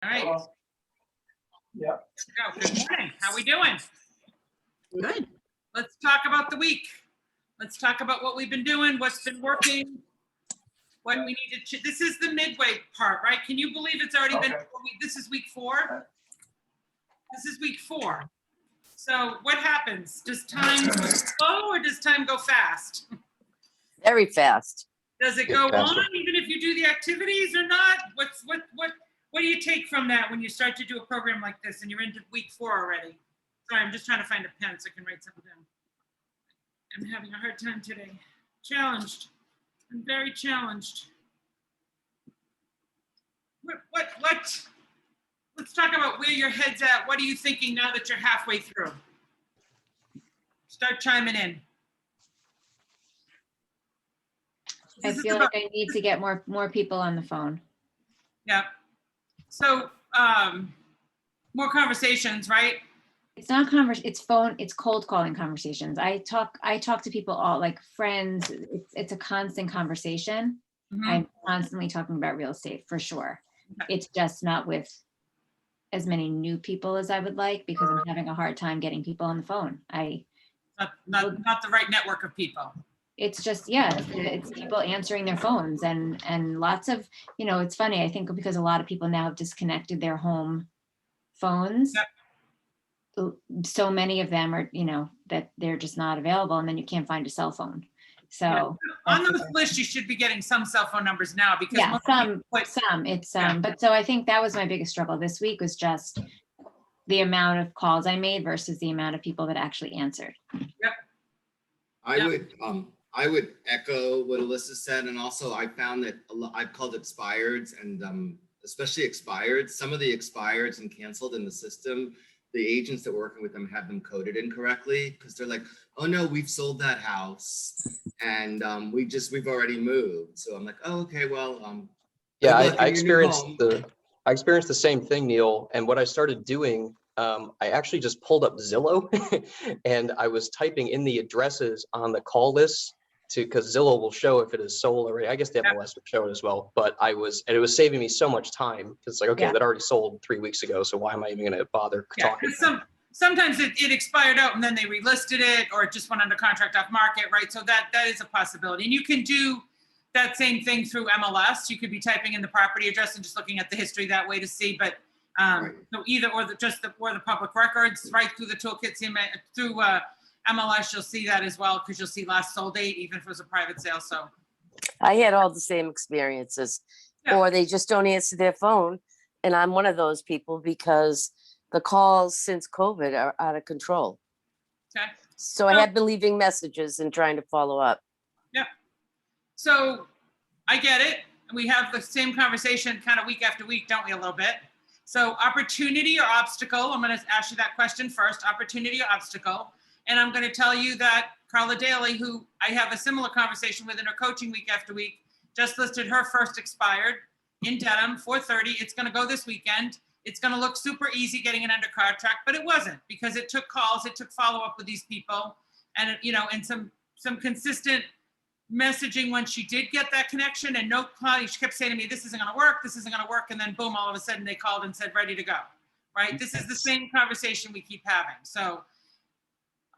All right. Yeah. Let's go. Good morning. How we doing? Good. Let's talk about the week. Let's talk about what we've been doing, what's been working, what we need to. This is the midway part, right? Can you believe it's already been? Okay. This is week 4. This is week 4. So what happens? Does time go slow or does time go fast? Very fast. Does it go Faster. on even if you do the activities or not? What do you take from that when you start to do a program like this and you're into week 4 already? Sorry, I'm just trying to find a pen so I can write something down. I'm having a hard time today. Challenged. I'm very challenged. Let's talk about where your head's at. What are you thinking now that you're halfway through? Start chiming in. I This is feel about- like I need to get more people on the phone. Yeah. So, more conversations, right? It's not it's cold calling conversations. I talk to people all like friends. It's a constant conversation. Mhm. I'm constantly talking about real estate for sure. Okay. It's just not with as many new people as I would like because I'm having a hard time getting people on the phone. Not the right network of people. It's just, yeah, it's people answering their phones and lots of, it's funny. I think because a lot of people now have disconnected their home phones. So many of them are, that they're just not available and then you can't find a cell phone. So On those lists, you should be getting some cell phone numbers now because yeah, most some, Yeah. but so I think that was my biggest struggle this week was just the amount of calls I made versus the amount of people that actually answered. I would echo what Alyssa said, and also I found that I've called expireds, and especially expireds. Some of the expireds and canceled in the system, the agents that were working with them have them coded incorrectly because they're like, "Oh no, we've sold that house, and we've already moved." So I'm like, "Oh, okay, well, Yeah, good luck I in your new experienced home." I experienced the same thing, Neil. And what I started doing, I actually just pulled up Zillow and I was typing in the addresses on the call list because Zillow will show if it is sold already. I guess the MLS will show it as well. But it was saving me so much time. It's like, okay, Yeah. that already sold 3 weeks ago. So why am I even going to bother Yeah, talking? 'cause sometimes it expired out and then they relisted it or it just went under contract off market, right? So that is a possibility. And you can do that same thing through MLS. You could be typing in the property address and just looking at the history that way to see. But Right. so either or the public records right through the toolkit, through MLS, you'll see that as well because you'll see last sold date even if it was a private sale. So I had all the same experiences. Yeah. Or they just don't answer their phone. And I'm one of those people because the calls since COVID are out of control. okay. So I have been leaving messages and trying to follow up. So I get it. We have the same conversation kind of week after week, don't we, a little bit? So opportunity or obstacle, I'm going to ask you that question first, opportunity or obstacle. And I'm going to tell you that Carla Daly, who I have a similar conversation with in her coaching week after week, just listed her first expired in Dedham, 430. It's going to go this weekend. It's going to look super easy getting it under contract, but it wasn't because it took calls, it took follow-up with these people and, and some consistent messaging when she did get that connection and no call. She kept saying to me, this isn't going to work. This isn't going to work. And then boom, all of a sudden they called and said, ready to go. Right. This is the same conversation we keep having. So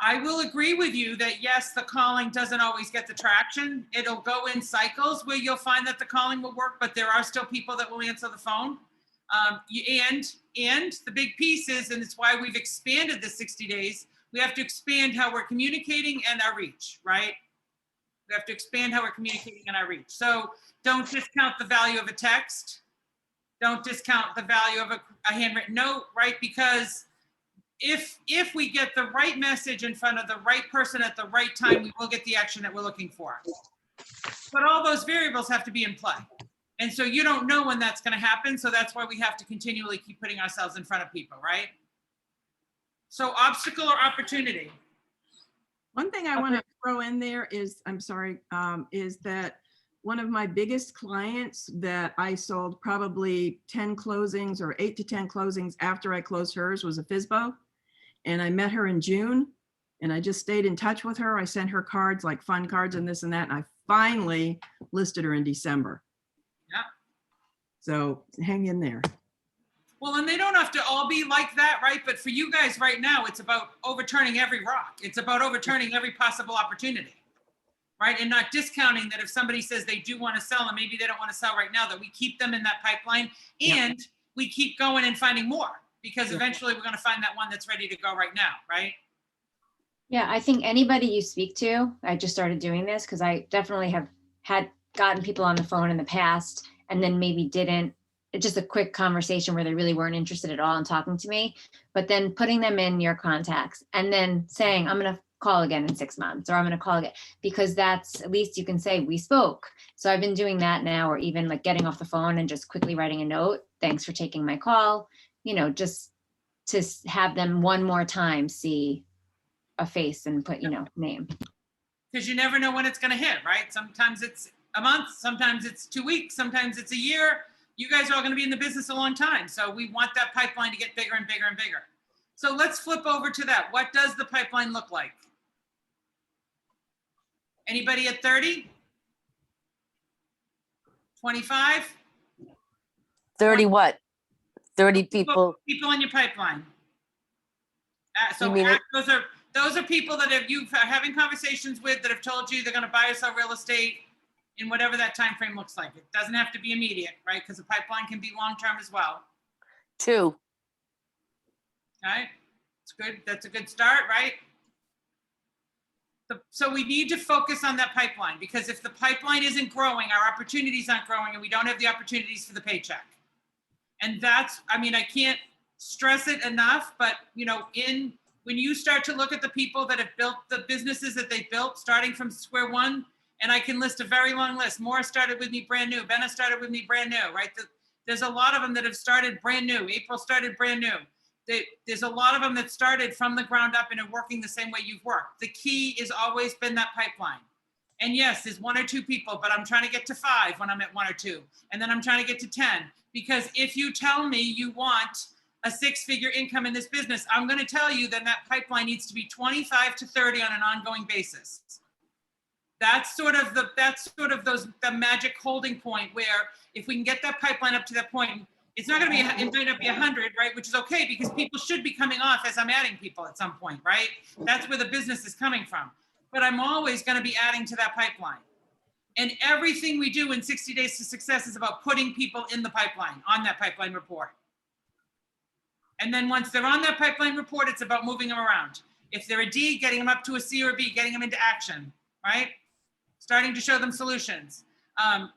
I will agree with you that yes, the calling doesn't always get the traction. It'll go in cycles where you'll find that the calling will work, but there are still people that will answer the phone. And the big piece is, and it's why we've expanded the 60 days, we have to expand how we're communicating and our reach, right? We have to expand how we're communicating and our reach. So don't discount the value of a text. Don't discount the value of a handwritten note, right? Because if we get the right message in front of the right person at the right time, we will get the action that we're looking for. But all those variables have to be in play. And so you don't know when that's going to happen. So that's why we have to continually keep putting ourselves in front of people, right? So obstacle or opportunity? One thing I want to throw in there is, is that one of my biggest clients that I sold probably 10 closings or 8 to 10 closings after I closed hers was a FSBO. And I met her in June and I just stayed in touch with her. I sent her cards like fun cards and this and that. And I finally listed her in December. Yeah. So hang in there. Well, Well, and they don't have to all be like that, right? But for you guys right now, it's about overturning every rock. It's about overturning every possible opportunity, right? And not discounting that if somebody says they do want to sell and maybe they don't want to sell right now, that we keep them in that pipeline and we keep going and finding more, because eventually we're going to find that one that's ready to go right now, right? Yeah, I think anybody you speak to, I just started doing this because I definitely have gotten people on the phone in the past and then maybe didn't, it's just a quick conversation where they really weren't interested at all in talking to me, but then putting them in your contacts and then saying, I'm going to call again in 6 months, or I'm going to call again, because that's, at least you can say we spoke. So I've been doing that now, or even like getting off the phone and just quickly writing a note. Thanks for taking my call, just to have them one more time see a face and put, name. Because you never know when it's going to hit, right? Sometimes it's a month, sometimes it's 2 weeks, sometimes it's a year. You guys are all going to be in the business a long time. So we want that pipeline to get bigger and bigger and bigger. So let's flip over to that. What does the pipeline look like? Anybody at 30? 25? 30 what? 30 people? People in your pipeline. You mean it- Those are people that you're having conversations with that have told you they're going to buy or sell real estate in whatever that time frame looks like. It doesn't have to be immediate, right? Because the pipeline can be long-term as well. 2. Okay, it's good. That's a good start, right? So we need to focus on that pipeline, because if the pipeline isn't growing, our opportunities aren't growing, and we don't have the opportunities for the paycheck. And that's, I can't stress it enough, but when you start to look at the people that have built the businesses that they built, starting from square one, and I can list a very long list. Maura started with me brand new. Benna started with me brand new, right? There's a lot of them that have started brand new. April started brand new. There's a lot of them that started from the ground up and are working the same way you've worked. The key has always been that pipeline. And yes, there's 1 or 2 people, but I'm trying to get to 5 when I'm at 1 or 2. And then I'm trying to get to 10. Because if you tell me you want a 6-figure income in this business, I'm going to tell you that pipeline needs to be 25 to 30 on an ongoing basis. That's sort of the magic holding point, where if we can get that pipeline up to that point, it's not going to be, it might not be 100, right? Which is okay, because people should be coming off as I'm adding people at some point, right? That's where the business is coming from. But I'm always going to be adding to that pipeline. And everything we do in 60 Days to Success is about putting people in the pipeline, on that pipeline report. And then once they're on that pipeline report, it's about moving them around. If they're a D, getting them up to a C or a B, getting them into action, right? Starting to show them solutions.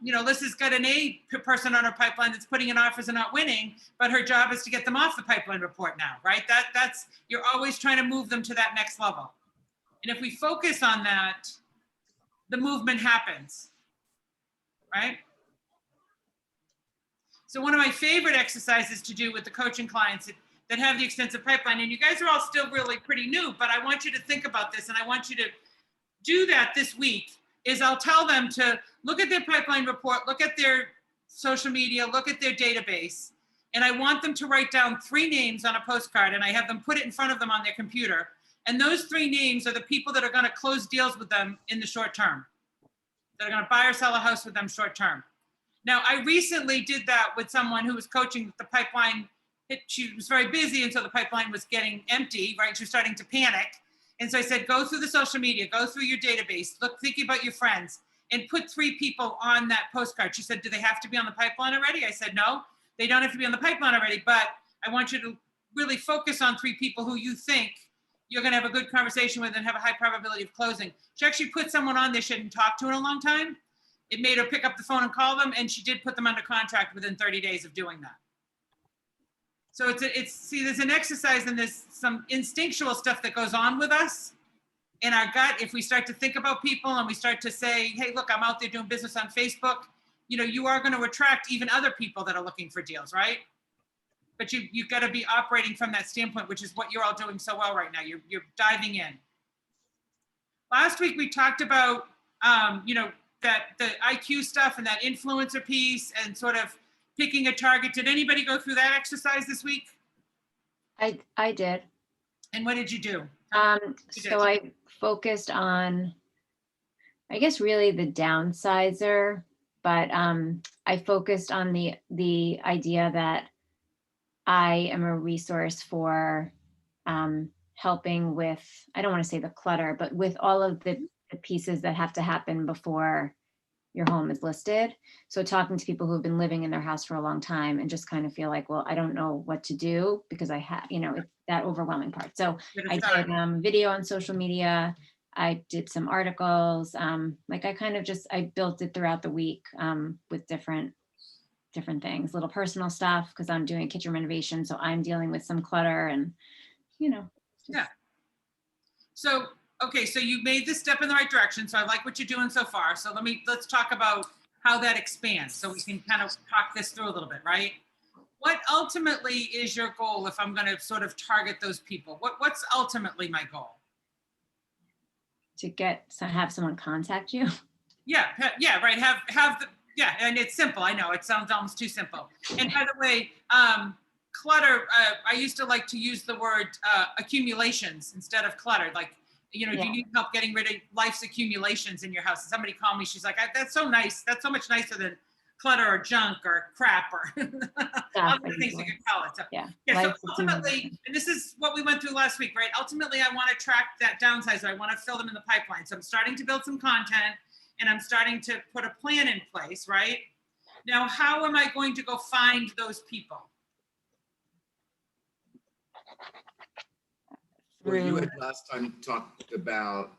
Lissa's got an A person on her pipeline that's putting in offers and not winning, but her job is to get them off the pipeline report now, right? That's you're always trying to move them to that next level. And if we focus on that, the movement happens, right? So one of my favorite exercises to do with the coaching clients that have the extensive pipeline, and you guys are all still really pretty new, but I want you to think about this, and I want you to do that this week, is I'll tell them to look at their pipeline report, look at their social media, look at their database, and I want them to write down 3 names on a postcard, and I have them put it in front of them on their computer. And those 3 names are the people that are going to close deals with them in the short term, that are going to buy or sell a house with them short term. Now, I recently did that with someone who was coaching the pipeline. She was very busy, and so the pipeline was getting empty, right? She was starting to panic. And so I said, go through the social media, go through your database, think about your friends, and put 3 people on that postcard. She said, do they have to be on the pipeline already? I said, no, they don't have to be on the pipeline already, but I want you to really focus on 3 people who you think you're going to have a good conversation with and have a high probability of closing. She actually put someone on there she hadn't talked to in a long time. It made her pick up the phone and call them, and she did put them under contract within 30 days of doing that. So there's an exercise, and there's some instinctual stuff that goes on with us in our gut. If we start to think about people and we start to say, hey, look, I'm out there doing business on Facebook, you are going to attract even other people that are looking for deals, right? But you've got to be operating from that standpoint, which is what you're all doing so well right now. You're diving in. Last week, we talked about, that the IQ stuff and that influencer piece and sort of picking a target. Did anybody go through that exercise this week? I did. And what did you do? So I focused on, I guess, really the downsizer, but I focused on the idea that I am a resource for helping with, I don't want to say the clutter, but with all of the pieces that have to happen before your home is listed. So talking to people who've been living in their house for a long time and just kind of feel like, well, I don't know what to do because I have, it's that overwhelming part. So Get it I started. did video on social media. I did some articles. Like I kind of just, I built it throughout the week with different things, little personal stuff, because I'm doing a kitchen renovation. So I'm dealing with some clutter and, just- Yeah. So, okay, so you made this step in the right direction. So I like what you're doing so far. So let's talk about how that expands so we can kind of talk this through a little bit, right? What ultimately is your goal if I'm going to sort of target those people? What's ultimately my goal? to have someone contact you. Yeah, right. Yeah, and it's simple. I know it sounds almost too simple. And by the way, clutter, I used to like to use the word accumulations instead of clutter. Like, do you need help getting rid of life's accumulations in your house? Somebody called me, she's like, that's so nice. That's so much nicer than clutter or junk or crap or other things you could call it. So, Yeah. so ultimately, and this is what we went through last week, right? Ultimately, I want to track that downsize. I want to fill them in the pipeline. So I'm starting to build some content and I'm starting to put a plan in place, right? Now, how am I going to go find those people? Well, you had last time talked about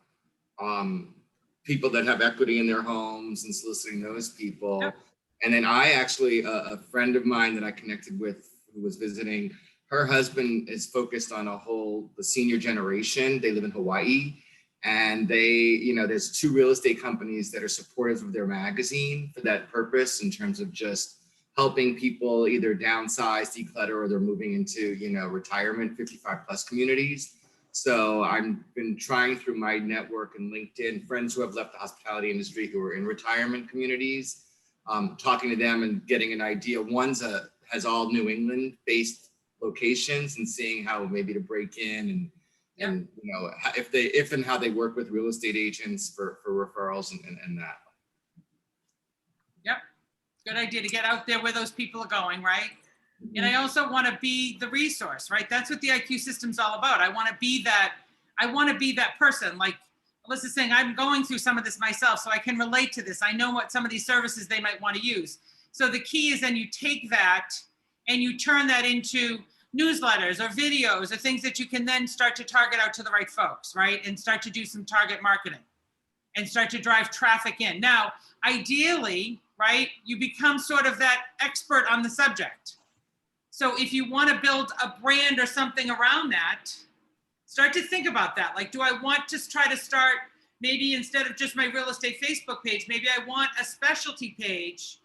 people that have equity in their homes and soliciting those people. Yep. And then I actually, a friend of mine that I connected with who was visiting, her husband is focused on the senior generation. They live in Hawaii. And there's 2 real estate companies that are supportive of their magazine for that purpose in terms of just helping people either downsize, declutter, or they're moving into, retirement 55+ communities. So I've been trying through my network and LinkedIn, friends who have left the hospitality industry who are in retirement communities, talking to them and getting an idea. One's has all New England based locations and seeing how maybe to break in and if and how they work with real estate agents for referrals and that. Yep. Good idea to get out there where those people are going, right? And I also want to be the resource, right? That's what the IQ system's all about. I want to be that person. Like Alyssa's saying, I'm going through some of this myself, so I can relate to this. I know what some of these services they might want to use. So the key is then you take that and you turn that into newsletters or videos or things that you can then start to target out to the right folks, right? And start to do some target marketing and start to drive traffic in. Now, ideally, right, you become sort of that expert on the subject. So if you want to build a brand or something around that, start to think about that. Like, do I want to try to start, maybe instead of just my real estate Facebook page, maybe I want a specialty page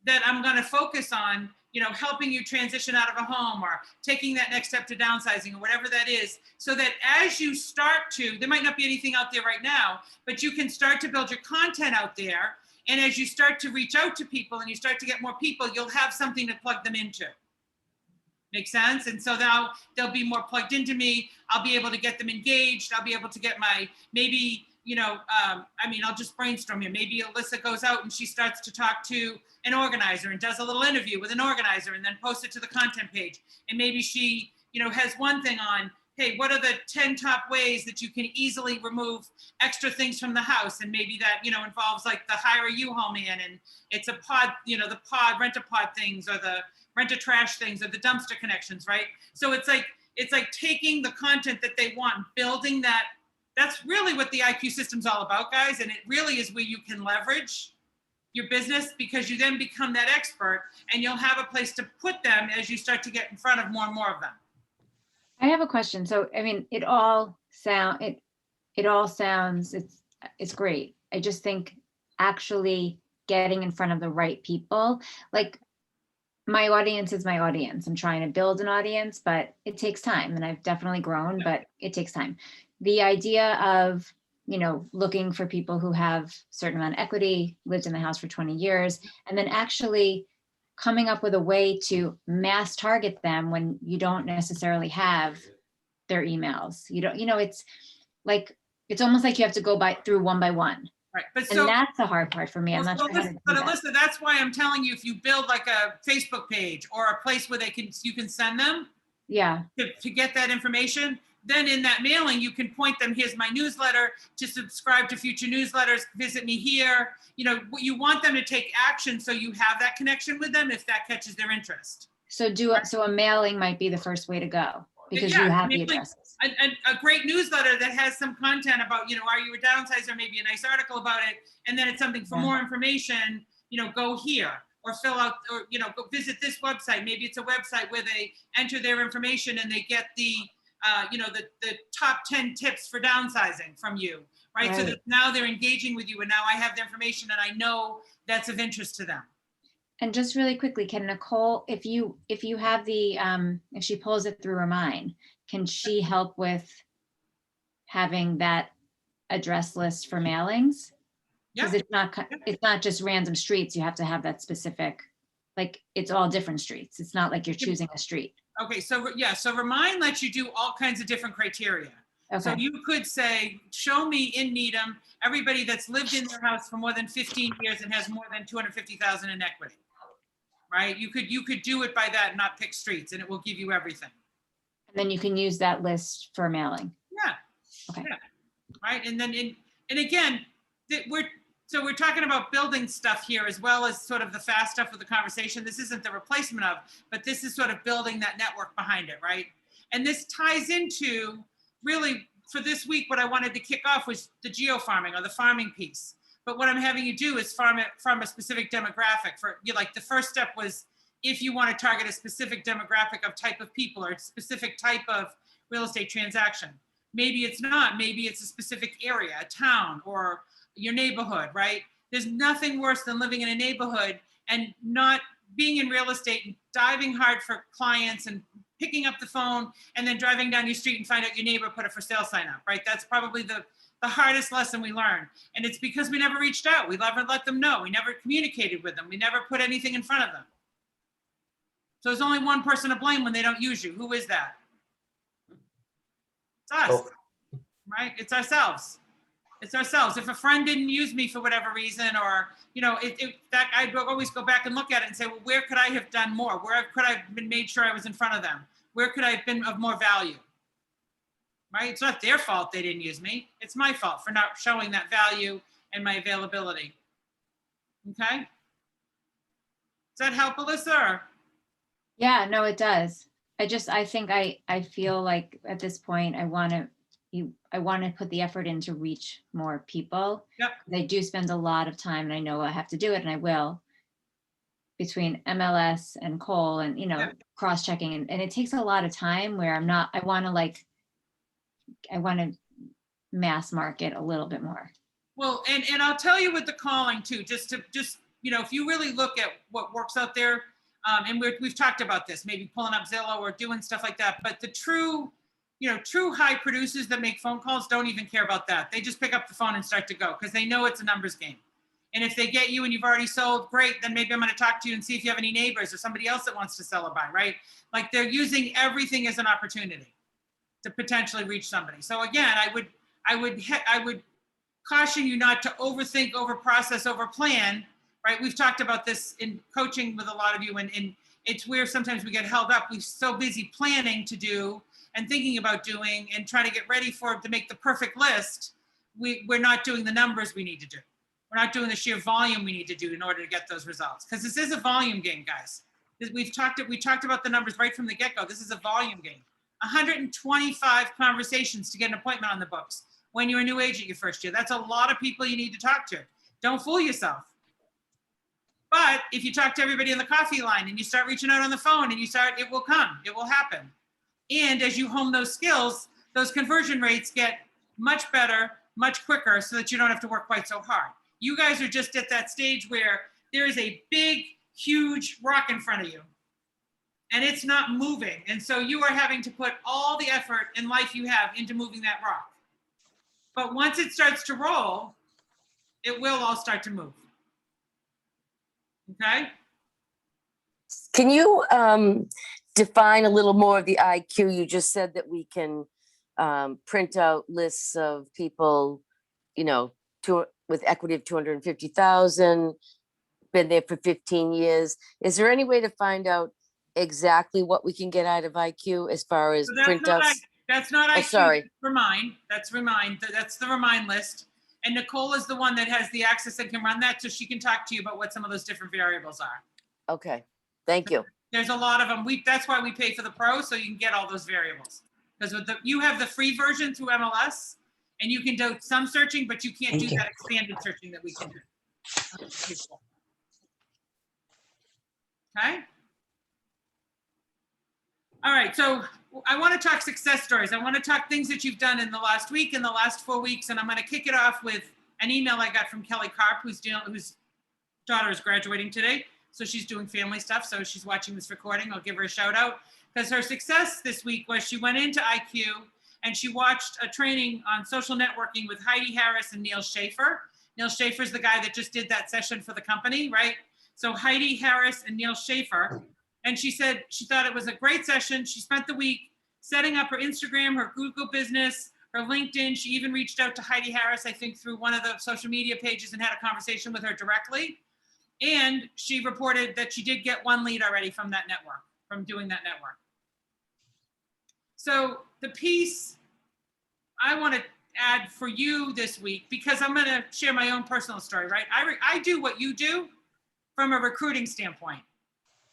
that I'm going to focus on, helping you transition out of a home or taking that next step to downsizing or whatever that is, so that as you start to, there might not be anything out there right now, but you can start to build your content out there. And as you start to reach out to people and you start to get more people, you'll have something to plug them into. Make sense? And so now they'll be more plugged into me. I'll be able to get them engaged. I'll be able to get I'll just brainstorm here. Maybe Alyssa goes out and she starts to talk to an organizer and does a little interview with an organizer and then posts it to the content page. And maybe she, has one thing on, hey, what are the 10 top ways that you can easily remove extra things from the house? And maybe that, involves like the hire a U-Haul man and it's a pod, the pod, rent-a-pod things or the rent-a-trash things or the dumpster connections, right? So it's like taking the content that they want, building that. That's really what the IQ system's all about, guys. And it really is where you can leverage your business because you then become that expert and you'll have a place to put them as you start to get in front of more and more of them. I have a question. So, it all sounds, it's great. I just think actually getting in front of the right people, like my audience is my audience. I'm trying to build an audience, but it takes time and I've definitely grown, but it takes time. The idea of, looking for people who have a certain amount of equity, lived in the house for 20 years, and then actually coming up with a way to mass target them when you don't necessarily have their emails. It's like, it's almost like you have to go through one by one. Right, but And so. that's the hard part for me. I'm Well, not so sure how to listen- do But that. Alyssa, that's why I'm telling you, if you build like a Facebook page or a place where you can send them Yeah, to get that information, then in that mailing, you can point them, here's my newsletter, to subscribe to future newsletters, visit me here. You know, you want them to take action so you have that connection with them if that catches their interest. so a mailing might be the first way to go because you Yeah, have the mailing- addresses. A great newsletter that has some content about, you know, are you a downsizer, maybe a nice article about it, and then it's something for Yeah. more information, you know, go here, or fill out, or, you know, go visit this website. Maybe it's a website where they enter their information and they get the, you know, the top 10 tips for downsizing from you, right? So Right. that now they're engaging with you, and now I have the information and I know that's of interest to them. And just really quickly, can Nicole, if you have the, if she pulls it through Remind, can she help with having that address list for mailings? Yeah. Because it's not just random streets. You have to have that specific, like, it's all different streets. It's not like you're choosing a street. Okay, so yeah, so Remind lets you do all kinds of different criteria. So Okay, you could say, show me in Needham, everybody that's lived in their house for more than 15 years and has more than 250,000 in equity. Right? You could do it by that and not pick streets, and it will give you everything. and then you can use that list for mailing. Yeah. Okay. Yeah. Right? And then and again, we're talking about building stuff here as well as sort of the fast stuff with the conversation. This isn't the replacement of, but this is sort of building that network behind it, right? And this ties into really for this week, what I wanted to kick off was the geo-farming or the farming piece. But what I'm having you do is farm it from a specific demographic. For you, like the first step was if you want to target a specific demographic of type of people or a specific type of real estate transaction. Maybe it's not. Maybe it's a specific area, a town, or your neighborhood, right? There's nothing worse than living in a neighborhood and not being in real estate and diving hard for clients and picking up the phone and then driving down your street and find out your neighbor put a for sale sign up, right? That's probably the hardest lesson we learned. And it's because we never reached out. We never let them know. We never communicated with them. We never put anything in front of them. So there's only one person to blame when they don't use you. Who is that? It's us, Oh. right? It's ourselves. It's ourselves. If a friend didn't use me for whatever reason, or, you know, that I'd always go back and look at it and say, well, where could I have done more? Where could I have been made sure I was in front of them? Where could I have been of more value? Right? It's not their fault they didn't use me. It's my fault for not showing that value and my availability. Okay? Does that help, Alyssa? Or? Yeah, no, it does. I think I feel like at this point, I want to put the effort in to reach more people. Yep. I do spend a lot of time, and I know I have to do it, and I will, between MLS and Cole and, you know, Yep. cross-checking. And it takes a lot of time where I want to mass market a little bit more. Well, and I'll tell you with the calling too, just, you know, if you really look at what works out there, and we've talked about this, maybe pulling up Zillow or doing stuff like that, but the true high producers that make phone calls don't even care about that. They just pick up the phone and start to go because they know it's a numbers game. And if they get you and you've already sold, great, then maybe I'm going to talk to you and see if you have any neighbors or somebody else that wants to sell or buy, right? Like they're using everything as an opportunity to potentially reach somebody. So again, I would caution you not to overthink, overprocess, overplan, right? We've talked about this in coaching with a lot of you, and it's where sometimes we get held up. We're so busy planning to do and thinking about doing and trying to get ready to make the perfect list. We're not doing the numbers we need to do. We're not doing the sheer volume we need to do in order to get those results. Because this is a volume game, guys. We talked about the numbers right from the get-go. This is a volume game. 125 conversations to get an appointment on the books when you're a new agent your first year. That's a lot of people you need to talk to. Don't fool yourself. But if you talk to everybody in the coffee line and you start reaching out on the phone and it will come, it will happen. And as you hone those skills, those conversion rates get much better, much quicker, so that you don't have to work quite so hard. You guys are just at that stage where there is a big, huge rock in front of you and it's not moving. And so you are having to put all the effort in life you have into moving that rock. But once it starts to roll, it will all start to move. Okay? Can you define a little more of the IQ? You just said that we can print out lists of people, you know, with equity of 250,000, been there for 15 years. Is there any way to find out exactly what we can get out of IQ as far as So printouts? that's not Oh, IQ, sorry. that's Remind, that's the Remind list. And Nicole is the one that has the access and can run that, so she can talk to you about what some of those different variables are. Okay, thank you. There's a lot of them. That's why we pay for the pro, so you can get all those variables. Because you have the free version through MLS, and you can do some searching, but you can't do that expanded searching that we can do. Okay? All right, so I want to talk success stories. I want to talk things that you've done in the last week, in the last 4 weeks, and I'm going to kick it off with an email I got from Kelly Karp, whose daughter is graduating today. So she's doing family stuff. So she's watching this recording. I'll give her a shout out because her success this week was she went into IQ and she watched a training on social networking with Heidi Harris and Neil Schaefer. Neil Schaefer's the guy that just did that session for the company, right? So Heidi Harris and Neil Schaefer. And she said she thought it was a great session. She spent the week setting up her Instagram, her Google business, her LinkedIn. She even reached out to Heidi Harris, I think, through one of the social media pages and had a conversation with her directly. And she reported that she did get 1 lead already from that network, from doing that network. So the piece I want to add for you this week, because I'm going to share my own personal story, right? I do what you do from a recruiting standpoint,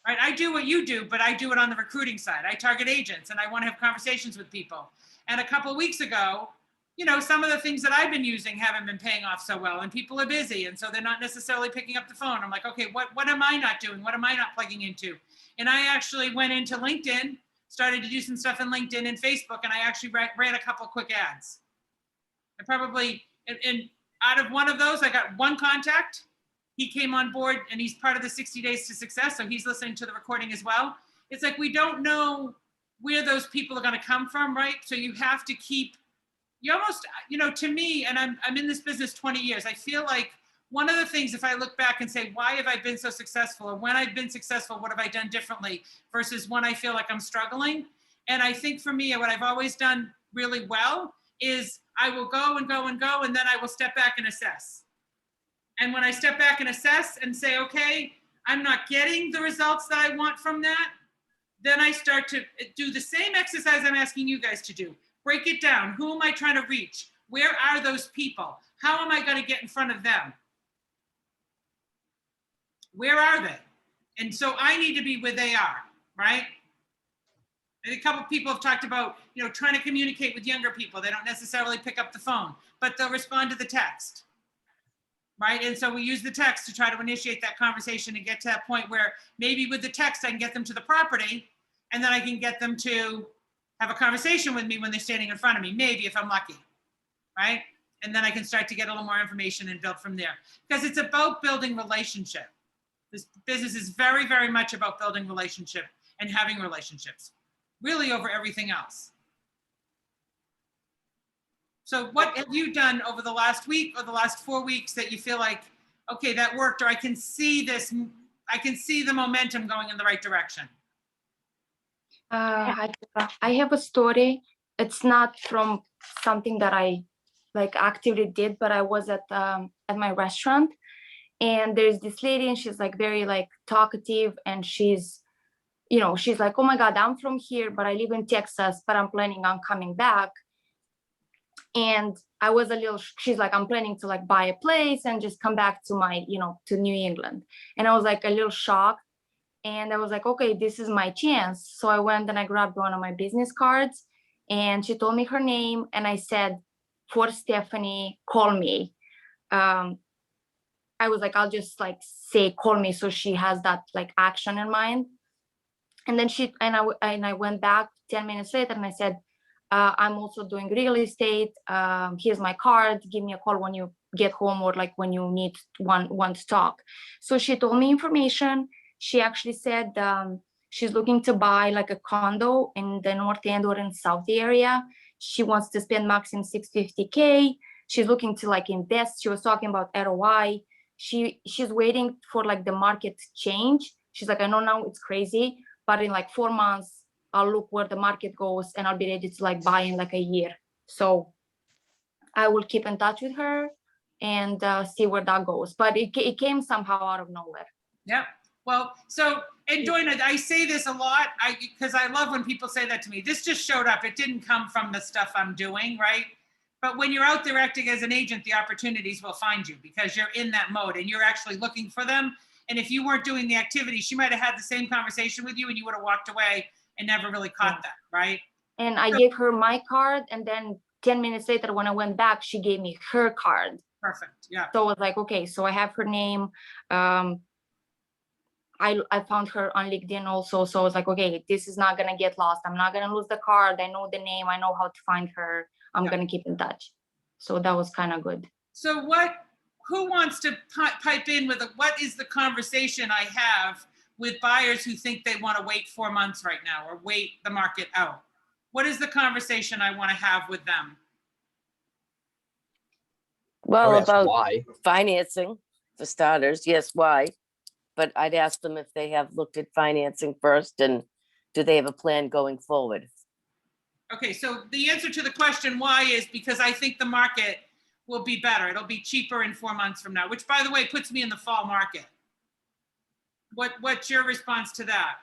right? I do what you do, but I do it on the recruiting side. I target agents and I want to have conversations with people. And a couple of weeks ago, you know, some of the things that I've been using haven't been paying off so well and people are busy. And so they're not necessarily picking up the phone. I'm like, okay, what am I not doing? What am I not plugging into? And I actually went into LinkedIn, started to do some stuff in LinkedIn and Facebook, and I actually ran a couple of quick ads. I probably, and out of one of those, I got 1 contact. He came on board and he's part of the 60 Days to Success. So he's listening to the recording as well. It's like, we don't know where those people are going to come from, right? So you have to keep, you almost, you know, to me, and I'm in this business 20 years, I feel like one of the things, if I look back and say, why have I been so successful? Or when I've been successful, what have I done differently versus when I feel like I'm struggling? And I think for me, what I've always done really well is I will go and go and go, and then I will step back and assess. And when I step back and assess and say, okay, I'm not getting the results that I want from that, then I start to do the same exercise I'm asking you guys to do. Break it down. Who am I trying to reach? Where are those people? How am I going to get in front of them? Where are they? And so I need to be where they are, right? And a couple of people have talked about, you know, trying to communicate with younger people. They don't necessarily pick up the phone, but they'll respond to the text, right? And so we use the text to try to initiate that conversation and get to that point where maybe with the text, I can get them to the property and then I can get them to have a conversation with me when they're standing in front of me, maybe if I'm lucky, right? And then I can start to get a little more information and build from there. Because it's about building relationship. This business is very, very much about building relationship and having relationships, really over everything else. So what have you done over the last week or the last 4 weeks that you feel like, okay, that worked, or I can see this, I can see the momentum going in the right direction? I have a story. It's not from something that I like actively did, but I was at my restaurant, and there's this lady, and she's like very like talkative, and she's, you know, she's like, oh my God, I'm from here, but I live in Texas, but I'm planning on coming back. And I was a little, she's like, I'm planning to like buy a place and just come back to my, you know, to New England. And I was like a little shocked. And I was like, okay, this is my chance. So I went and I grabbed one of my business cards, and she told me her name. And I said, for Stephanie, call me. I was like, I'll just like say, call me. So she has that like action in mind. And then I went back 10 minutes later and I said, I'm also doing real estate. Here's my card. Give me a call when you get home, or like when you need one to talk. So she told me information. She actually said she's looking to buy like a condo in the North End or in South area. She wants to spend maximum $650K. She's looking to like invest. She was talking about ROI. She's waiting for like the market to change. She's like, I know now it's crazy, but in like 4 months, I'll look where the market goes and I'll be ready to like buy in like a year. So I will keep in touch with her. and see where that goes. But it came somehow out of nowhere. Yep. Well, so, and Doina, I say this a lot, because I love when people say that to me. This just showed up. It didn't come from the stuff I'm doing, right? But when you're out there acting as an agent, the opportunities will find you because you're in that mode and you're actually looking for them. And if you weren't doing the activity, she might have had the same conversation with you and you would have walked away and never really caught that, right? And I gave her my card, and then 10 minutes later, when I went back, she gave me her card. Perfect. Yeah. So I was like, okay, so I have her name. I found her on LinkedIn also. So I was like, okay, this is not gonna get lost. I'm not gonna lose the card. I know the name. I know how to find her. I'm gonna keep in touch. So that was kind of good. So who wants to pipe in with what is the conversation I have with buyers who think they want to wait 4 months right now or wait the market out? What is the conversation I want to have with them? I Well, would ask about why. financing, for starters, yes, why? But I'd ask them if they have looked at financing first and do they have a plan going forward? Okay, so the answer to the question why is because I think the market will be better. It'll be cheaper in 4 months from now, which by the way, puts me in the fall market. What's your response to that?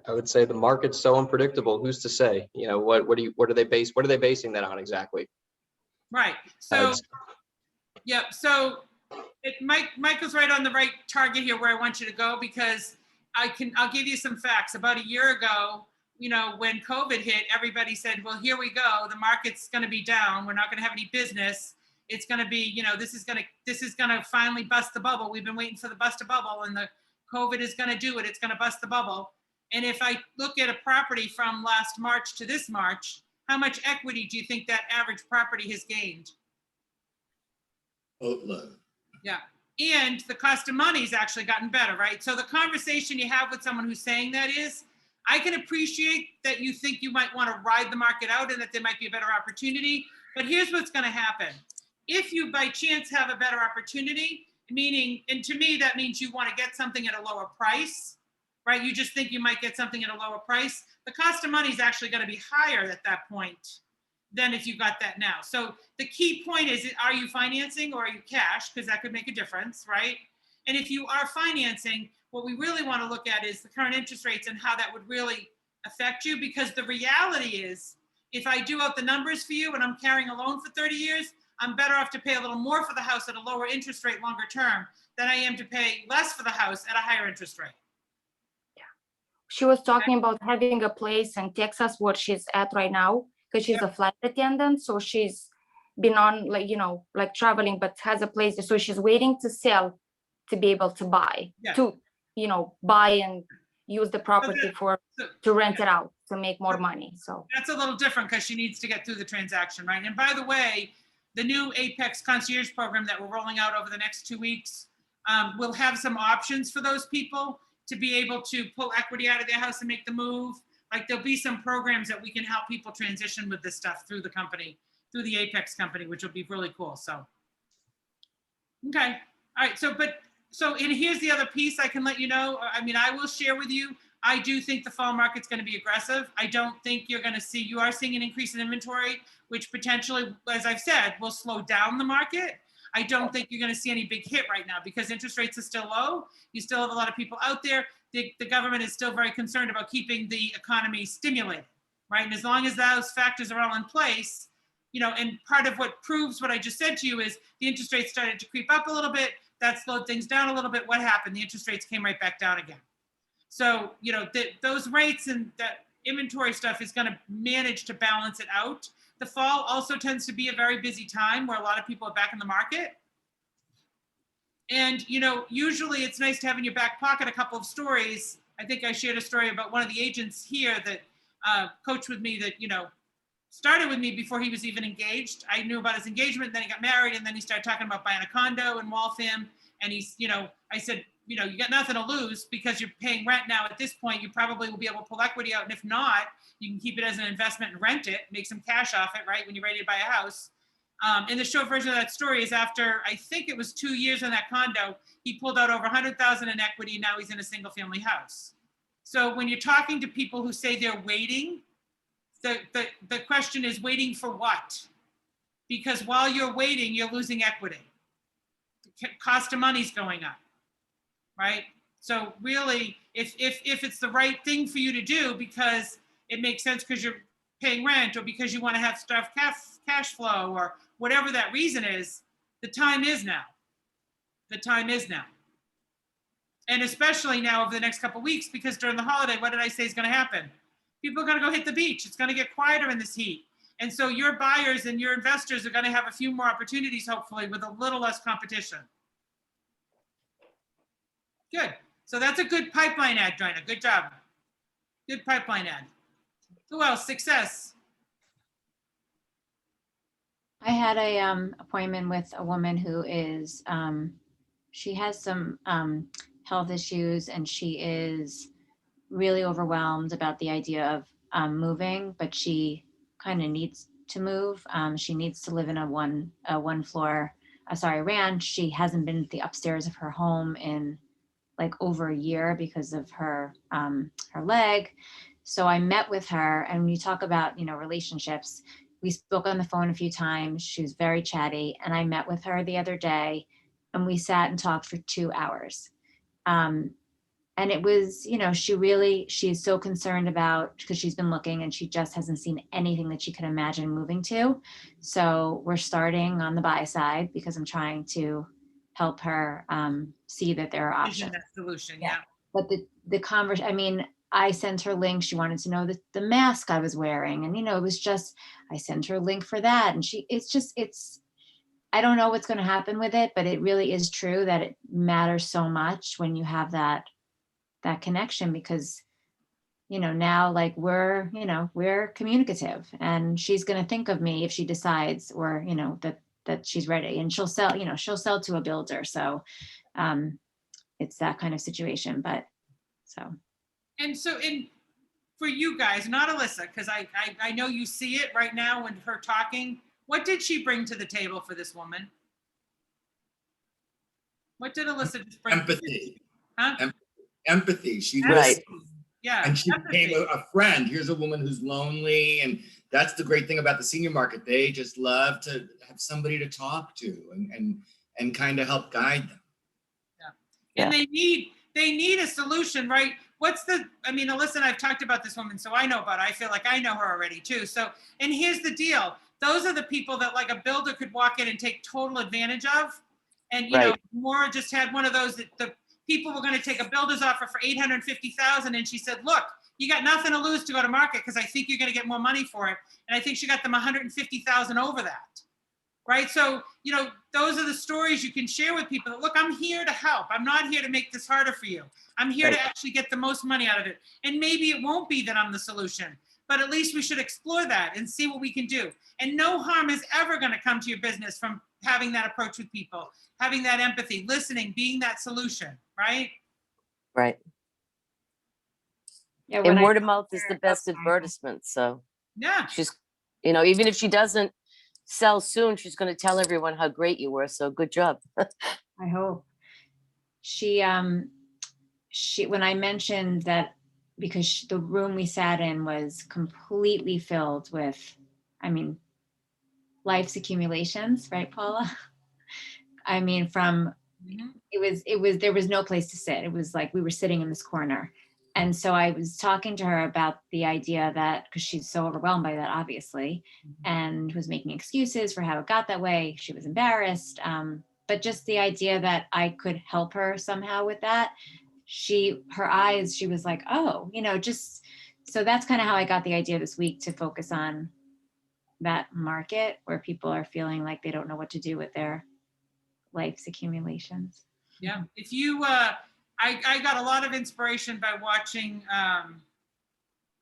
I would say the market's so unpredictable. Who's to say? You know, what are they basing that on exactly? Right. So, It's- yep. So Michael's right on the right target here where I want you to go because I'll give you some facts. About a year ago, you know, when COVID hit, everybody said, well, here we go. The market's going to be down. We're not going to have any business. It's going to be, you know, this is going to finally bust the bubble. We've been waiting for the bust a bubble and the COVID is going to do it. It's going to bust the bubble. And if I look at a property from last March to this March, how much equity do you think that average property has gained? Boatload. Yeah. And the cost of money has actually gotten better, right? So the conversation you have with someone who's saying that is, I can appreciate that you think you might want to ride the market out and that there might be a better opportunity, but here's what's going to happen. If you by chance have a better opportunity, meaning, and to me, that means you want to get something at a lower price, right? You just think you might get something at a lower price. The cost of money is actually going to be higher at that point than if you got that now. So the key point is, are you financing or are you cash? Because that could make a difference, right? And if you are financing, what we really want to look at is the current interest rates and how that would really affect you. Because the reality is, if I do out the numbers for you and I'm carrying a loan for 30 years, I'm better off to pay a little more for the house at a lower interest rate longer term than I am to pay less for the house at a higher interest rate. She was talking about having a place in Texas where she's at right now, because she's a flight attendant. So she's been on, like, you know, like traveling, but has a place. So she's waiting to sell to be able to buy, to, you know, buy and use the property to rent it out to make more money. So that's a little different because she needs to get through the transaction, right? And by the way, the new Apex Concierge program that we're rolling out over the next 2 weeks will have some options for those people to be able to pull equity out of their house and make the move. Like there'll be some programs that we can help people transition with this stuff through the company, through the Apex company, which will be really cool. So, okay. All right. So, and here's the other piece I can let you know. I mean, I will share with you, I do think the fall market's going to be aggressive. I don't think you are seeing an increase in inventory, which potentially, as I've said, will slow down the market. I don't think you're going to see any big hit right now because interest rates are still low. You still have a lot of people out there. The government is still very concerned about keeping the economy stimulated, right? And as long as those factors are all in place, you know, and part of what proves what I just said to you is the interest rates started to creep up a little bit. That slowed things down a little bit. What happened? The interest rates came right back down again. So, you know, those rates and that inventory stuff is going to manage to balance it out. The fall also tends to be a very busy time where a lot of people are back in the market. And, you know, usually it's nice to have in your back pocket a couple of stories. I think I shared a story about one of the agents here that coached with me that, you know, started with me before he was even engaged. I knew about his engagement, then he got married, and then he started talking about buying a condo in Waltham. And he's, you know, I said, you know, you got nothing to lose because you're paying rent now. At this point, you probably will be able to pull equity out. And if not, you can keep it as an investment and rent it, make some cash off it, right, when you're ready to buy a house. And the short version of that story is after, I think it was 2 years in that condo, he pulled out over $100,000 in equity. Now he's in a single family house. So when you're talking to people who say they're waiting, the question is waiting for what? because while you're waiting, you're losing equity. Cost of money's going up, right? So really, if it's the right thing for you to do because it makes sense because you're paying rent or because you want to have stuff cash flow or whatever that reason is, the time is now. The time is now. And especially now over the next couple of weeks, because during the holiday, what did I say is going to happen? People are going to go hit the beach. It's going to get quieter in this heat. And so your buyers and your investors are going to have a few more opportunities, hopefully, with a little less competition. Good. So that's a good pipeline ad, Joanna. Good job. Good pipeline ad. Who else? Success. I had a appointment with a woman who is, she has some health issues, and she is really overwhelmed about the idea of moving, but she kind of needs to move. She needs to live in a one floor, ranch. She hasn't been at the upstairs of her home in like over a year because of her leg. So I met with her, and when you talk about, relationships, we spoke on the phone a few times. She was very chatty, and I met with her the other day, and we sat and talked for 2 hours. And it was, she's so concerned about, because she's been looking and she just hasn't seen anything that she could imagine moving to. So we're starting on the buy side because I'm trying to help her see that there are Vision options. that solution. Yeah. But the conversation, I sent her links. She wanted to know the mask I was wearing. And, it was just, I sent her a link for that. And I don't know what's going to happen with it, but it really is true that it matters so much when you have that connection, because, now like we're communicative, and she's going to think of me if she decides, or, that she's ready, and she'll sell to a builder. So it's that kind of situation, but so. And so for you guys, not Alyssa, because I know you see it right now when her talking, what did she bring to the table for this woman? What did Alyssa just bring? Empathy. Huh? Empathy. She was, Right. Yeah. and she empathy. became a friend. Here's a woman who's lonely, and that's the great thing about the senior market. They just love to have somebody to talk to and kind of help guide them. And they need a solution, right? Alyssa and I've talked about this woman, so I know about her. I feel like I know her already too. So, and here's the deal. Those are the people that like a builder could walk in and take total advantage of. And, Maura just had one of those that the people were going to take a builder's offer for $850,000. And she said, look, you got nothing to lose to go to market because I think you're going to get more money for it. And I think she got them $150,000 over that. Right. So, those are the stories you can share with people that, look, I'm here to help. I'm not here to make this harder for you. I'm here to actually get the most money out of it. And maybe it won't be that I'm the solution, but at least we should explore that and see what we can do. And no harm is ever going to come to your business from having that approach with people, having that empathy, listening, being that solution. Right. Right. Yeah, And word of mouth is the best advertisement. So Yeah. she's, even if she doesn't sell soon, she's going to tell everyone how great you were. So good job. I hope. She when I mentioned that, because the room we sat in was completely filled with, life's accumulations, right, Paula? There was no place to sit. It was like we were sitting in this corner. And so I was talking to her about the idea that, because she's so overwhelmed by that, obviously, and was making excuses for how it got that way. She was embarrassed. But just the idea that I could help her somehow with that, her eyes, she was like, oh, so that's kind of how I got the idea this week to focus on that market where people are feeling like they don't know what to do with their life's accumulations. Yeah. If you, I got a lot of inspiration by watching,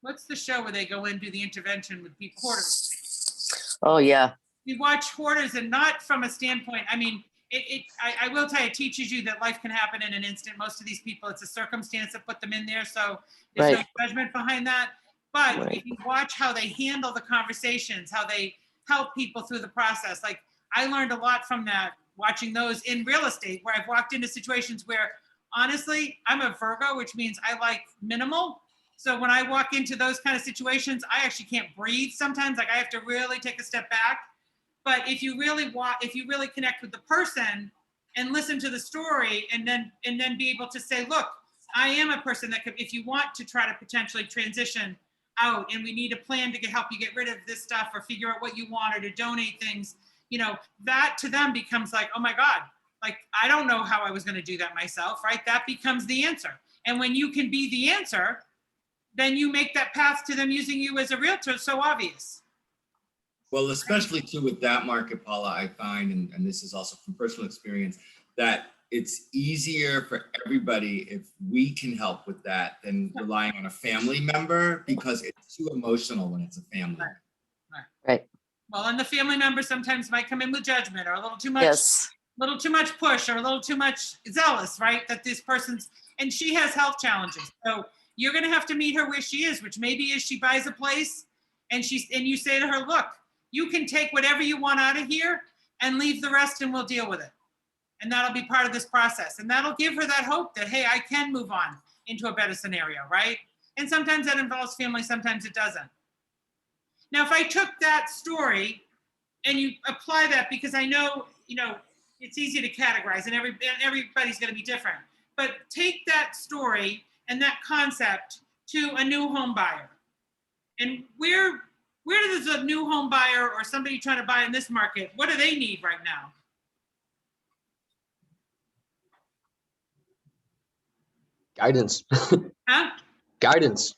what's the show where they go in and do the intervention with people, hoarders? Oh, yeah. We watch hoarders, and not from a standpoint, I will tell you, it teaches you that life can happen in an instant. Most of these people, it's a circumstance that put them in there. So there's no judgment behind that. But if you watch how they handle the conversations, how they help people through the process, like I learned a lot from that, watching those in real estate, where I've walked into situations where, honestly, I'm a Virgo, which means I like minimal. So when I walk into those kind of situations, I actually can't breathe sometimes. Like I have to really take a step back. But if you really connect with the person and listen to the story, and then be able to say, look, I am a person that could, if you want to try to potentially transition out and we need a plan to help you get rid of this stuff or figure out what you want or to donate things, you know, that to them becomes like, oh my God, like, I don't know how I was going to do that myself, right? That becomes the answer. And when you can be the answer, then you make that path to them using you as a realtor so obvious. Well, especially too with that market, Paula, I find, and this is also from personal experience, that it's easier for everybody if we can help with that than relying on a family member, because it's too emotional when it's a family. Right. Well, and the family member sometimes might come in with judgment or a little too much, Yes. little too much push or a little too much zealous, right? That this person's, and she has health challenges. So you're going to have to meet her where she is, which maybe is she buys a place and you say to her, look, you can take whatever you want out of here and leave the rest and we'll deal with it. And that'll be part of this process. And that'll give her that hope that, hey, I can move on into a better scenario, right? And sometimes that involves family, sometimes it doesn't. Now, if I took that story and you apply that, because I know, you know, it's easy to categorize and everybody's going to be different, but take that story and that concept to a new home buyer. And where does a new home buyer or somebody trying to buy in this market, what do they need right now? Guidance. Huh? Guidance.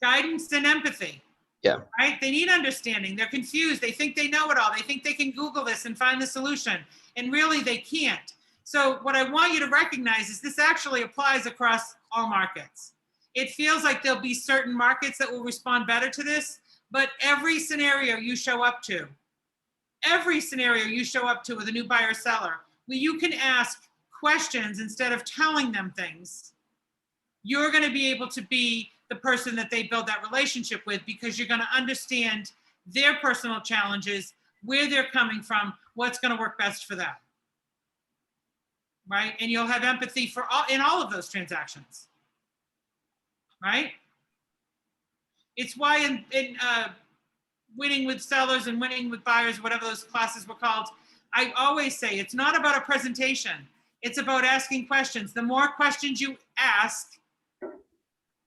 Guidance and empathy. Yeah. Right? They need understanding. They're confused. They think they know it all. They think they can Google this and find the solution. And really they can't. So what I want you to recognize is this actually applies across all markets. It feels like there'll be certain markets that will respond better to this, but every scenario you show up to with a new buyer seller, where you can ask questions instead of telling them things, you're going to be able to be the person that they build that relationship with, because you're going to understand their personal challenges, where they're coming from, what's going to work best for them. Right? And you'll have empathy in all of those transactions. Right? It's why in winning with sellers and winning with buyers, whatever those classes were called, I always say it's not about a presentation. It's about asking questions. The more questions you ask,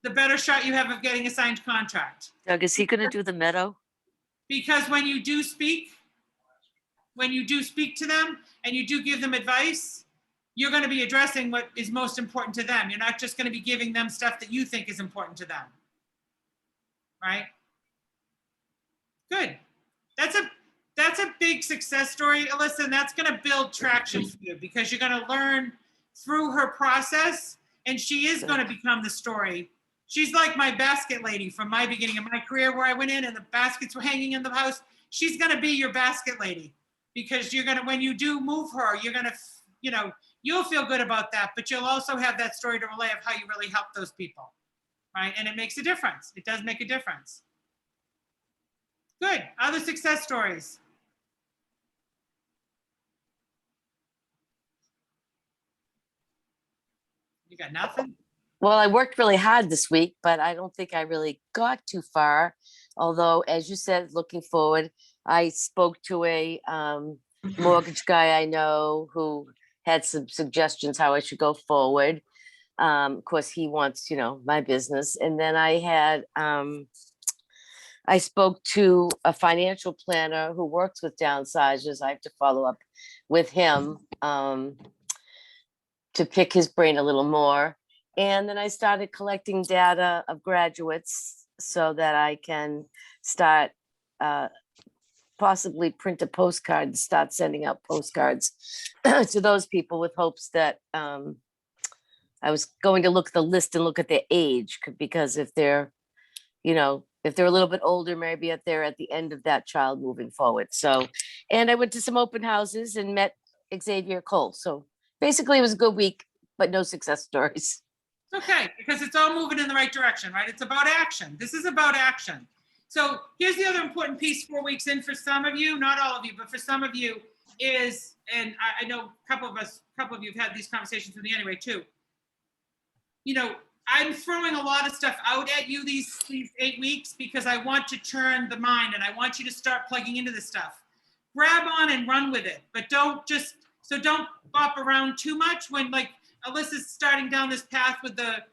the better shot you have of getting a signed contract. Doug, is he going to do the meadow? Because when you do speak to them and you do give them advice, you're going to be addressing what is most important to them. You're not just going to be giving them stuff that you think is important to them. Right? Good. That's a big success story, Alyssa, and that's going to build traction for you, because you're going to learn through her process, and she is going to become the story. She's like my basket lady from my beginning of my career, where I went in and the baskets were hanging in the house. She's going to be your basket lady, because you're going to, when you do move her, you're going to, you know, you'll feel good about that, but you'll also have that story to relay of how you really help those people, right? And it makes a difference. It does make a difference. Good. Other success stories. You got nothing? Well, I worked really hard this week, but I don't think I really got too far. Although, as you said, looking forward, I spoke to a mortgage guy I know who had some suggestions how I should go forward. Of course, he wants, you know, my business. And then I spoke to a financial planner who works with downsizers. I have to follow up with him to pick his brain a little more. And then I started collecting data of graduates so that I can start possibly print a postcard and start sending out postcards to those people with hopes that I was going to look at the list and look at their age, because if they're, you know, if they're a little bit older, maybe if they're at the end of that child moving forward. So, and I went to some open houses and met Xavier Cole. So basically it was a good week, but no success stories. Okay, because it's all moving in the right direction, right? It's about action. This is about action. So here's the other important piece 4 weeks in for some of you, not all of you, but for some of you is, and I know a couple of you have had these conversations with me anyway too. You know, I'm throwing a lot of stuff out at you these 8 weeks because I want to turn the mind and I want you to start plugging into this stuff. grab on and run with it, but don't bop around too much when, like, Alyssa's starting down this path with the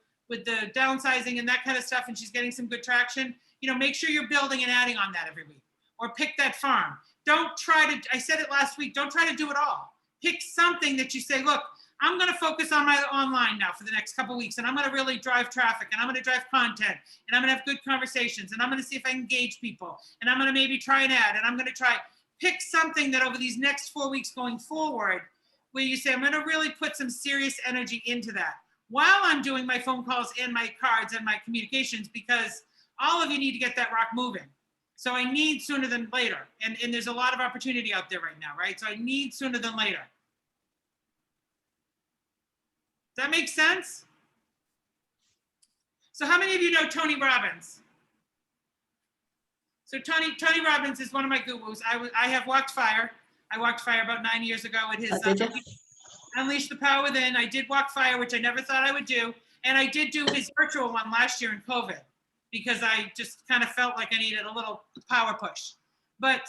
downsizing and that kind of stuff, and she's getting some good traction. You know, make sure you're building and adding on that every week, or pick that farm. Don't try to, I said it last week, don't try to do it all. Pick something that you say, look, I'm going to focus on my online now for the next couple of weeks, and I'm going to really drive traffic, and I'm going to drive content, and I'm going to have good conversations, and I'm going to see if I can engage people, and I'm going to maybe try an ad, and I'm going to try, pick something that over these next 4 weeks going forward, where you say, I'm going to really put some serious energy into that while I'm doing my phone calls and my cards and my communications, because all of you need to get that rock moving. So I need sooner than later. And there's a lot of opportunity out there right now, right? So I need sooner than later. Does that make sense? So how many of you know Tony Robbins? So Tony Robbins is one of my gurus. I have walked fire. I walked fire about 9 years ago at his Unleash the Power Within. I did walk fire, which I never thought I would do. And I did do his virtual one last year in COVID, because I just kind of felt like I needed a little power push. But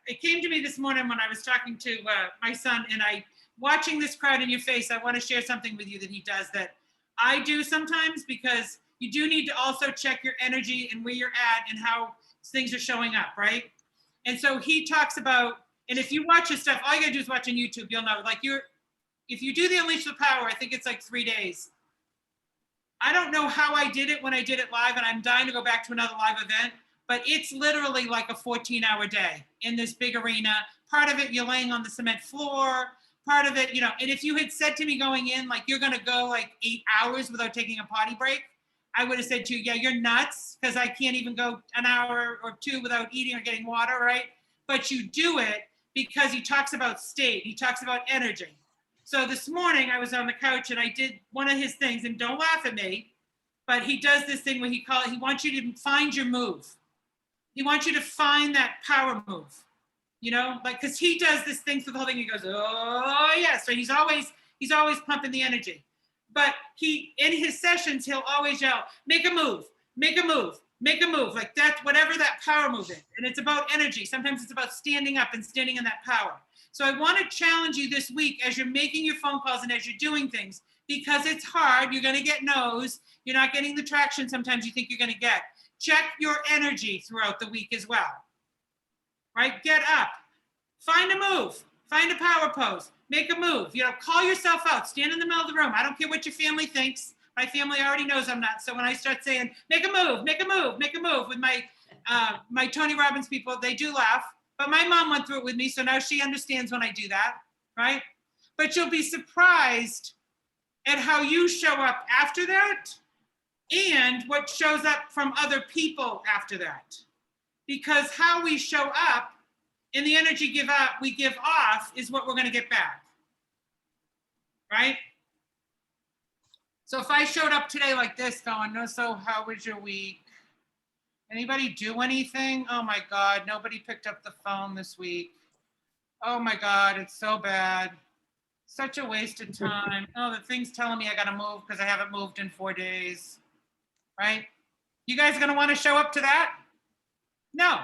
it came to me this morning when I was talking to my son, and watching this crowd in your face, I want to share something with you that he does that I do sometimes, because you do need to also check your energy and where you're at and how things are showing up, right? And so he talks about, and if you watch his stuff, all you gotta do is watch on YouTube, you'll know, like if you do the Unleash the Power, I think it's like 3 days. I don't know how I did it when I did it live, and I'm dying to go back to another live event, but it's literally like a 14-hour day in this big arena. Part of it, you're laying on the cement floor, part of it, you know, and if you had said to me going in, like, you're gonna go like 8 hours without taking a potty break, I would have said to you, yeah, you're nuts, because I can't even go an hour or two without eating or getting water, right? But you do it because he talks about state, he talks about energy. So this morning I was on the couch and I did one of his things, and don't laugh at me, but he does this thing where he wants you to find your move. He wants you to find that power move, you know, like, cause he does this thing through the whole thing. He goes, oh yeah. So he's always pumping the energy, but in his sessions, he'll always yell, make a move, make a move, make a move. Like that, whatever that power move is. And it's about energy. Sometimes it's about standing up and standing in that power. So I want to challenge you this week as you're making your phone calls and as you're doing things, because it's hard. You're going to get no's. You're not getting the traction sometimes you think you're going to get. Check your energy throughout the week as well, right? Get up, find a move, find a power pose, make a move, you know, call yourself out, stand in the middle of the room. I don't care what your family thinks. My family already knows I'm nuts. So when I start saying, make a move, make a move, make a move with my Tony Robbins people, they do laugh. But my mom went through it with me, so now she understands when I do that, right? But you'll be surprised at how you show up after that and what shows up from other people after that. Because how we show up and the energy we give off is what we're going to get back, right? So if I showed up today like this going, no, so how was your week? Anybody do anything? Oh my God, nobody picked up the phone this week. Oh my God, it's so bad. Such a waste of time. Oh, the thing's telling me I gotta move because I haven't moved in 4 days, right? You guys gonna wanna show up to that? No,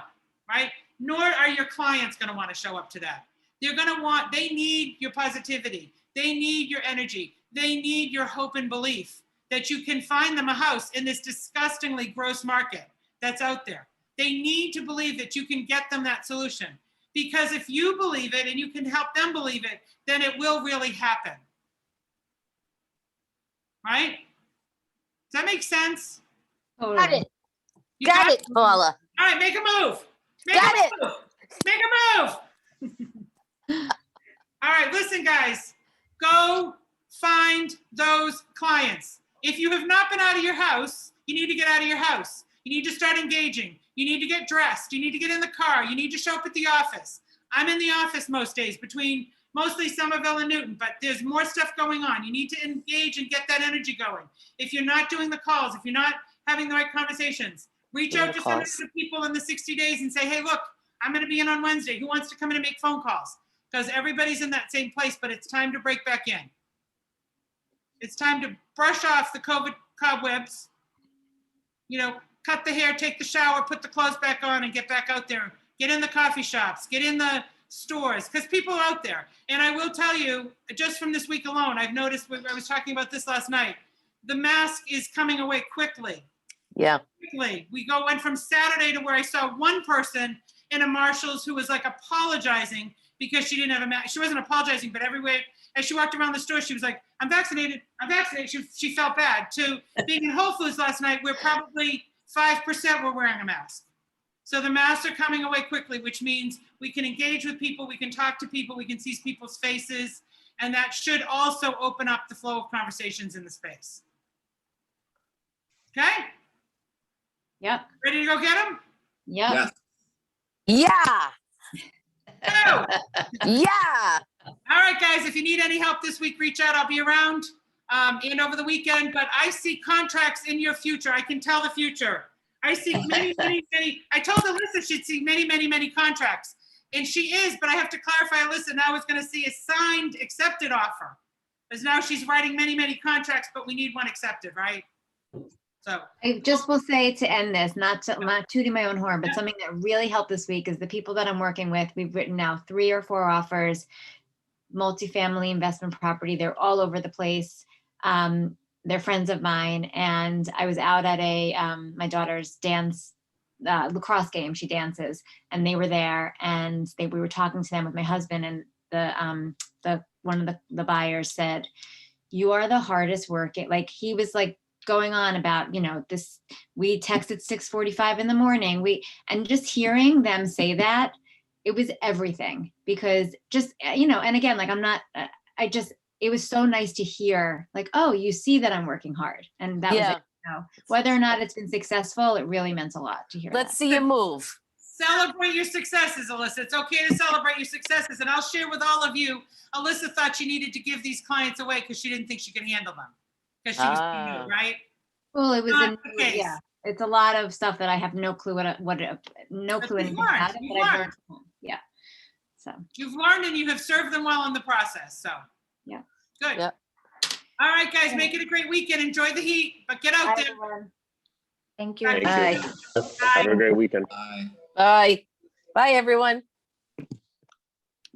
right? Nor are your clients gonna wanna show up to that. They need your positivity. They need your energy. They need your hope and belief that you can find them a house in this disgustingly gross market that's out there. They need to believe that you can get them that solution, because if you believe it and you can help them believe it, then it will really happen. Right? Does that make sense? Got it. You Got it, Paula. All right, make a move. Got it. Make a move. All right, listen, guys, go find those clients. If you have not been out of your house, you need to get out of your house. You need to start engaging. You need to get dressed. You need to get in the car. You need to show up at the office. I'm in the office most days, between mostly Somerville and Newton, but there's more stuff going on. You need to engage and get that energy going. If you're not doing the calls, if you're not having the right conversations, reach out to some of the people in the 60 days and say, hey, look, I'm going to be in on Wednesday. Who wants to come in and make phone calls? Because everybody's in that same place, but it's time to break back in. It's time to brush off the COVID cobwebs, you know, cut the hair, take the shower, put the clothes back on, and get back out there. Get in the coffee shops, get in the stores, because people are out there. And I will tell you, just from this week alone, I've noticed, I was talking about this last night, the mask is coming away quickly. Yeah. Quickly. Went from Saturday to where I saw one person in a Marshall's who was like apologizing because she didn't have a mask. She wasn't apologizing, but everywhere, as she walked around the store, she was like, I'm vaccinated, I'm vaccinated. She felt bad. To being in Whole Foods last night, where probably 5% were wearing a mask. So the masks are coming away quickly, which means we can engage with people, we can talk to people, we can see people's faces, and that should also open up the flow of conversations in the space. Okay, Yep, ready to go get them? yep. Yes. Yeah. Yeah. All right, guys, if you need any help this week, reach out. I'll be around and over the weekend, but I see contracts in your future. I can tell the future. I see many, many, many. I told Alyssa she'd see many, many, many contracts. And she is, but I have to clarify, Alyssa now is going to see a signed, accepted offer. Because now she's writing many, many contracts, but we need one accepted, right? So, I just will say to end this, not tooting my own horn, but something that really helped this week is the people that I'm working with. We've written now 3 or 4 offers, multifamily investment property. They're all over the place. They're friends of mine. And I was out at my daughter's dance lacrosse game. She dances, and they were there, and we were talking to them with my husband, and one of the buyers said, "You are the hardest working." Like, he was like going on about, this, we texted 6:45 in the morning. And just hearing them say that, it was everything, because just, and again, like, it was so nice to hear, like, oh, you see that I'm working hard. And that was it. Whether or not it's been successful, it really meant a lot to hear Let's that. see you move. celebrate your successes, Alyssa. It's okay to celebrate your successes. And I'll share with all of you, Alyssa thought she needed to give these clients away because she didn't think she could handle them. Because she was new, right? Well, it was, Not the case. yeah, it's a lot of stuff that I have no clue no clue anything about it, but I've learned. Yeah. So. You've learned and you have served them well in the process. So. Yeah. Good. Yep. All right, guys, make it a great weekend. Enjoy the heat, but get out Bye, there. everyone. Thank you. Bye. Bye. Have a great weekend. Bye. Bye. Bye, everyone.